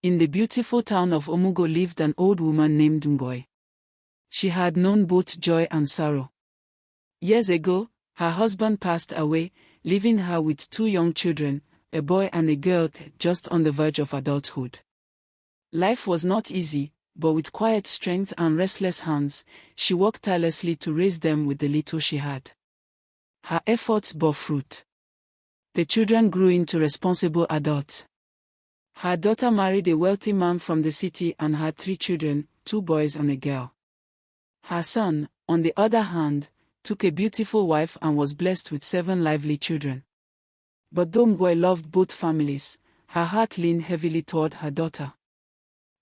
In the beautiful town of Omugo lived an old woman named Ngoy. She had known both joy and sorrow. Years ago, her husband passed away, leaving her with 2 young children, a boy and a girl, just on the verge of adulthood. Life was not easy, but with quiet strength and restless hands, she worked tirelessly to raise them with the little she had. Her efforts bore fruit. The children grew into responsible adults. Her daughter married a wealthy man from the city and had 3 children, 2 boys and a girl. Her son, on the other hand, took a beautiful wife and was blessed with 7 lively children. But though Ngoy loved both families, her heart leaned heavily toward her daughter.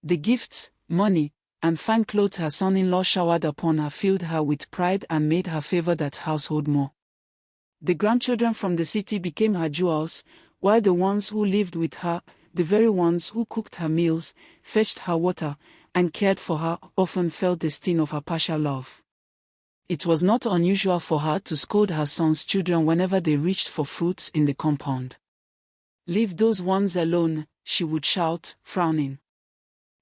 The gifts, money, and fine clothes her son-in-law showered upon her filled her with pride and made her favor that household more. The grandchildren from the city became her jewels, while the ones who lived with her, the very ones who cooked her meals, fetched her water, and cared for her, often felt the sting of her partial love. It was not unusual for her to scold her son's children whenever they reached for fruits in the compound. "Leave those ones alone," she would shout, frowning.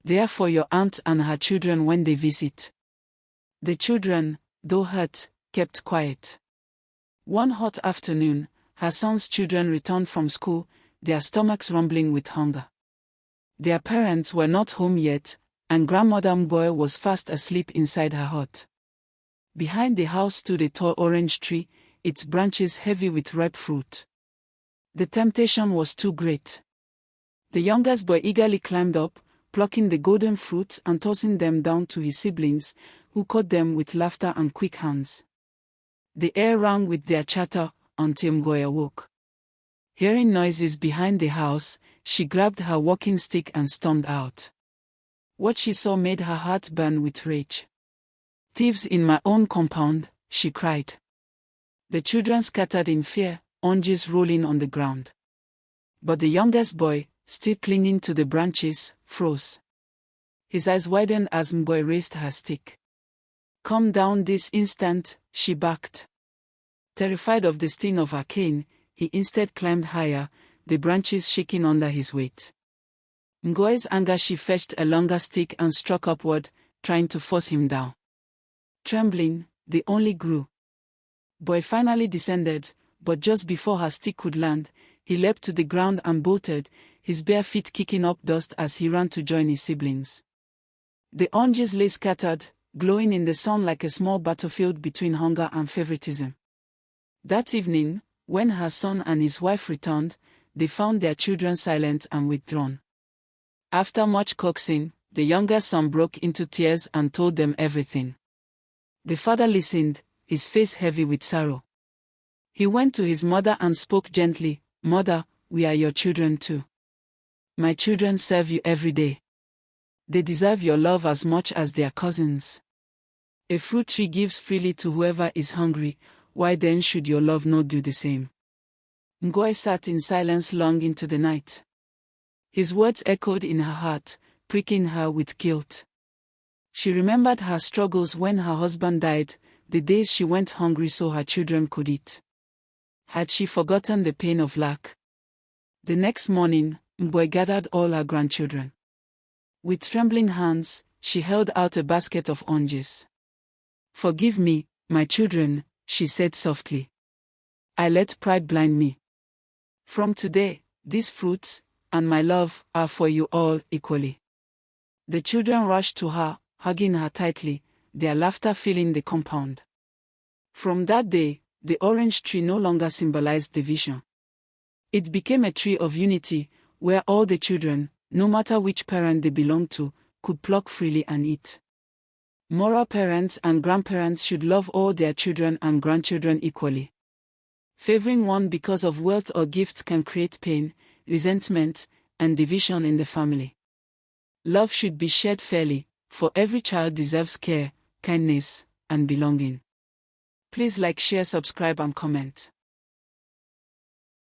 "They are for your aunt and her children when they visit." The children, though hurt, kept quiet. One hot afternoon, her son's children returned from school, their stomachs rumbling with hunger. Their parents were not home yet, and Grandmother Ngoy was fast asleep inside her hut. Behind the house stood a tall orange tree, its branches heavy with ripe fruit. The temptation was too great. The youngest boy eagerly climbed up, plucking the golden fruits and tossing them down to his siblings, who caught them with laughter and quick hands. The air rang with their chatter until Ngoy awoke. Hearing noises behind the house, she grabbed her walking stick and stormed out. What she saw made her heart burn with rage. "Thieves in my own compound," she cried. The children scattered in fear, oranges rolling on the ground. But the youngest boy, still clinging to the branches, froze. His eyes widened as Ngoy raised her stick. "Come down this instant," she barked. Terrified of the sting of her cane, he instead climbed higher, the branches shaking under his weight. Ngoy's anger, she fetched a longer stick and struck upward, trying to force him down. Trembling, they only grew. Boy finally descended, but just before her stick could land, he leapt to the ground and bolted, his bare feet kicking up dust as he ran to join his siblings. The oranges lay scattered, glowing in the sun like a small battlefield between hunger and favoritism. That evening, when her son and his wife returned, they found their children silent and withdrawn. After much coaxing, the younger son broke into tears and told them everything. The father listened, his face heavy with sorrow. He went to his mother and spoke gently, "Mother, we are your children too. My children serve you every day. They deserve your love as much as their cousins. A fruit tree gives freely to whoever is hungry, why then should your love not do the same?" Ngoy sat in silence long into the night. His words echoed in her heart, pricking her with guilt. She remembered her struggles when her husband died, the days she went hungry so her children could eat. Had she forgotten the pain of lack? The next morning, Ngoy gathered all her grandchildren. With trembling hands, she held out a basket of oranges. "Forgive me, my children," she said softly. "I let pride blind me. From today, these fruits, and my love, are for you all equally." The children rushed to her, hugging her tightly, their laughter filling the compound. From that day, the orange tree no longer symbolized division. It became a tree of unity, where all the children, no matter which parent they belonged to, could pluck freely and eat. Moral parents and grandparents should love all their children and grandchildren equally. Favoring one because of wealth or gifts can create pain, resentment, and division in the family. Love should be shared fairly, for every child deserves care, kindness, and belonging. Please like, share, subscribe, and comment.